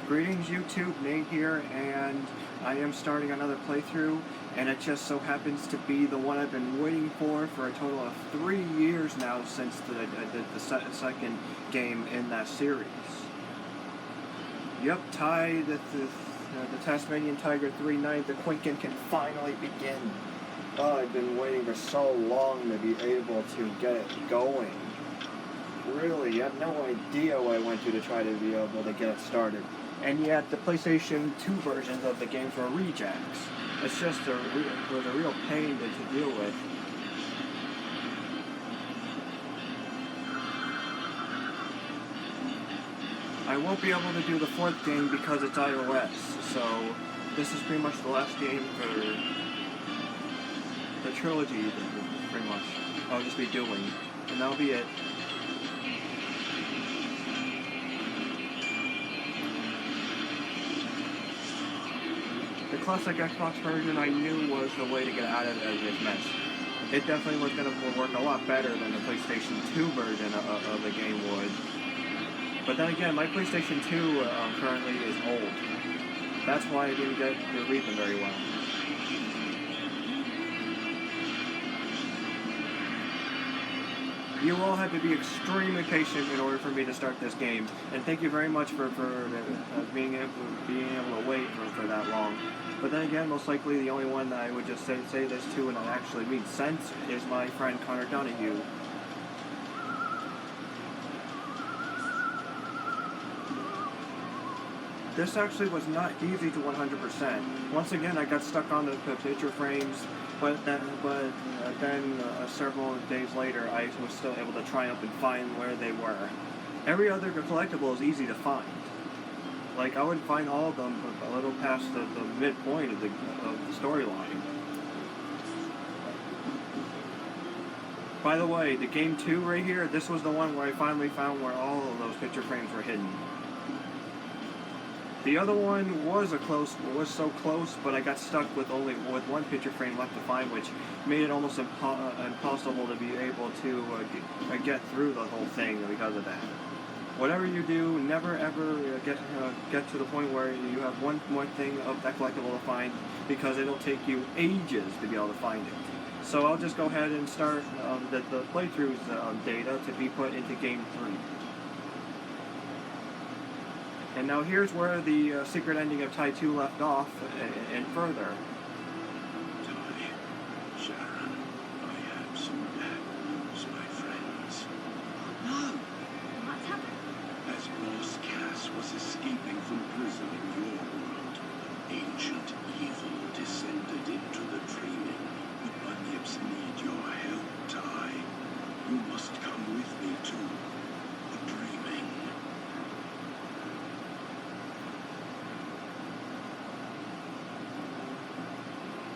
Greetings YouTube, Nate here, and I am starting another playthrough, and it just so happens to be the one I've been waiting for a total of 3 years now since the second game in that series. Yep, the Tasmanian Tiger 3-9, the Quinkan can finally begin. Oh, I've been waiting for so long to be able to get it going. Really, you have no idea what I went through to try to be able to get it started. And yet, the PlayStation 2 versions of the games were rejects. It's just it was a real pain to deal with. I won't be able to do the fourth game because it's iOS, so this is pretty much the last game for the trilogy, pretty much. I'll just be doing, and that'll be it. The classic Xbox version I knew was the way to get out of this mess. It definitely was going to work a lot better than the PlayStation 2 version of the game would. But then again, my PlayStation 2 currently is old. That's why I didn't get to read them very well. You all had to be extremely patient in order for me to start this game, and thank you very much for being able to wait for that long. But then again, most likely the only one that I would just say this to and that actually makes sense is my friend Connor Donahue. This actually was not easy to 100%. Once again, I got stuck on the picture frames, but then several days later, I was still able to triumph and find where they were. Every other collectible is easy to find. Like, I would find all of them a little past the midpoint of the storyline. By the way, the game 2 right here, this was the one where I finally found where all of those picture frames were hidden. The other one was so close, but I got stuck with one picture frame left to find, which made it almost impossible to be able to get through the whole thing because of that. Whatever you do, never ever get to the point where you have one more thing of that collectible to find, because it'll take you ages to be able to find it. So I'll just go ahead and start the playthrough's data to be put into Game 3. And now here's where the secret ending of Tai 2 left off, and further. Sharon, I have some bad news, my friends. No! What's happened? As Boss Cass was escaping from prison in your world, ancient evil descended into the dreaming. The Bunyips need your help, Tai. You must come with me to the dreaming.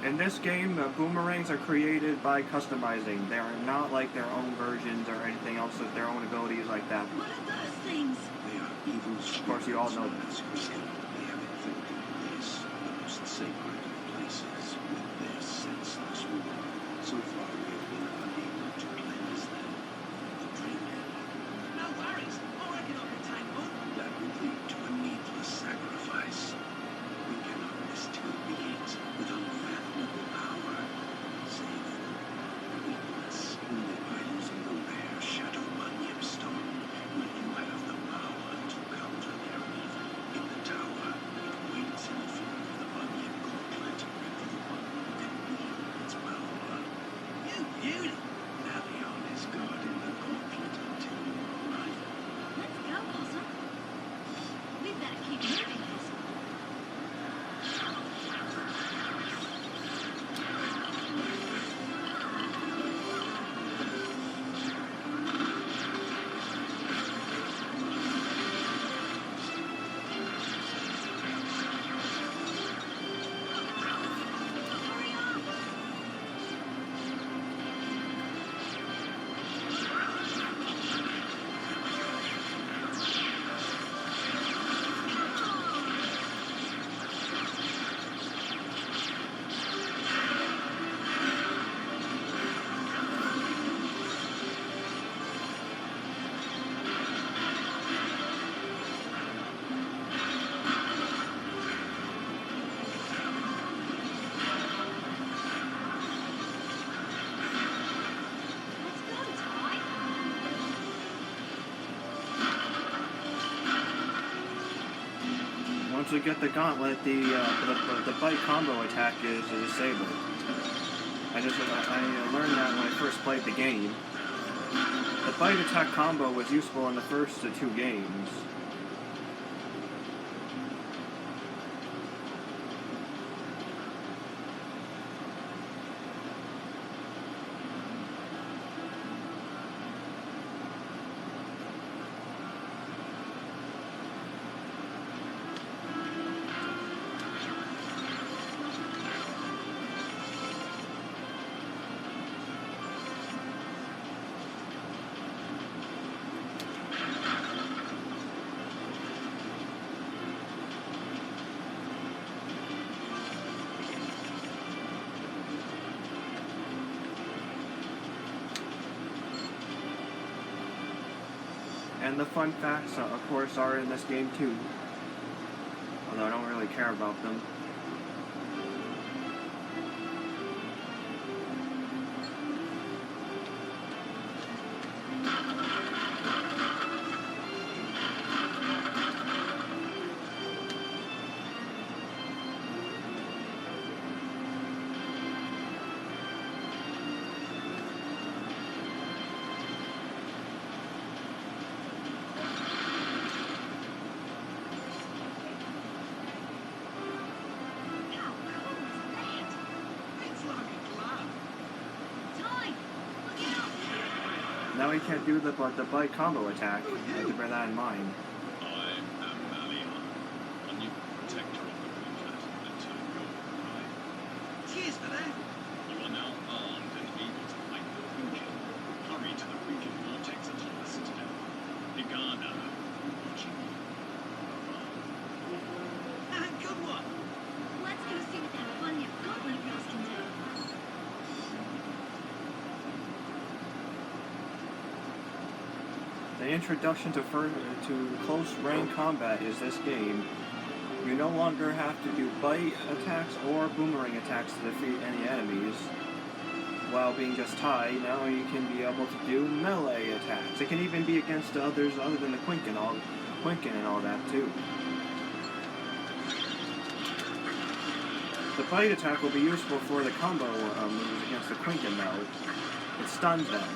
In this game, boomerangs are created by customizing. They are not like their own versions or anything else with their own abilities like that. What are those things? They are evil spirits. Of course, you all know this. They have infected this, the most sacred of places, with their senseless rule. So far, we have been unable to cleanse them. The dreaming. No worries. I reckon I can take one. That would lead to a needless sacrifice. We cannot miss two beings with unfathomable power. Save for weakness. Only by using the rare Shadow Bunyip Stone will you have the power to counter their evil. In the tower, it waits in the form of the Bunyip Corpse. once we get the gauntlet, the bite combo attack is disabled. I learned that when I first played the game. The bite attack combo was useful in the first 2 games. And the fun facts, of course, are in this game too. Although I don't really care about them. Now we can't do the bite combo attack. I have to bear that in mind. I am Malion, a new protector of the Quinkan until your arrival. Cheers for that. You are now armed and able to fight the Quinkan. Hurry to the Quinkan vortex until the citadel. Igana, watching you. Good one. Let's go see what that bunyip gauntlet of yours can do. The introduction to close range combat is this game. You no longer have to do bite attacks or boomerang attacks to defeat any enemies. While being just tied, now you can be able to do melee attacks. It can even be against others other than the Quinkan and all that too. The bite attack will be useful for the combo moves against the Quinkan though. It stuns them.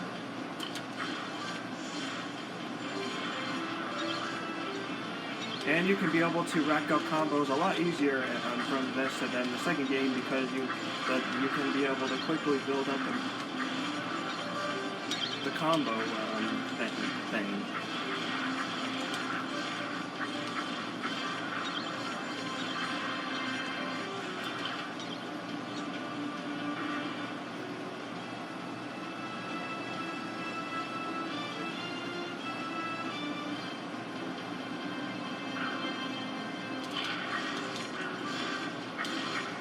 And you can be able to rack up combos a lot easier from this than the second game because you can be able to quickly build up the combo thing.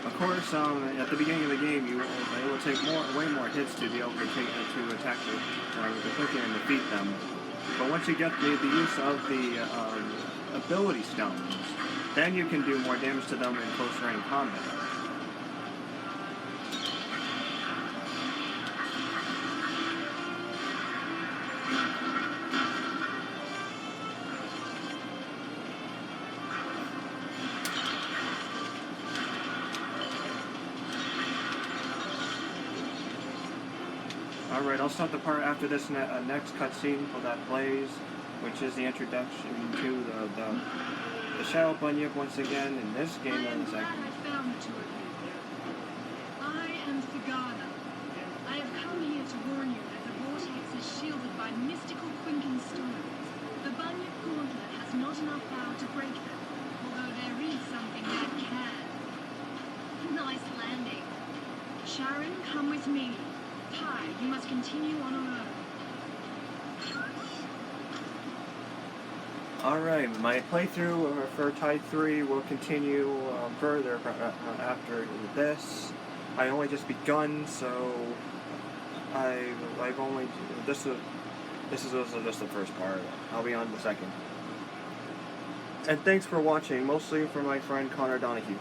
Of course, at the beginning of the game, it will take way more hits to be able to attack the Quinkan and defeat them. But once you get the use of the ability stones, then you can do more damage to them in close range combat. Alright, I'll start the part after this next cutscene that plays, which is the introduction to the Shadow Bunyip once again in this game in a second. I found the two of you. I am Thagana. I have come here to warn you that the vortex is shielded by mystical Quinkan stones. The Bunyip Gauntlet has not enough power to break them, although there is something that can. Nice landing. Sharon, come with me. Ty, you must continue on alone. Alright, my playthrough for Tide 3 will continue further after this. I only just begun, so I've only this is just the first part. I'll be on the second. And thanks for watching, mostly for my friend Connor Donahue.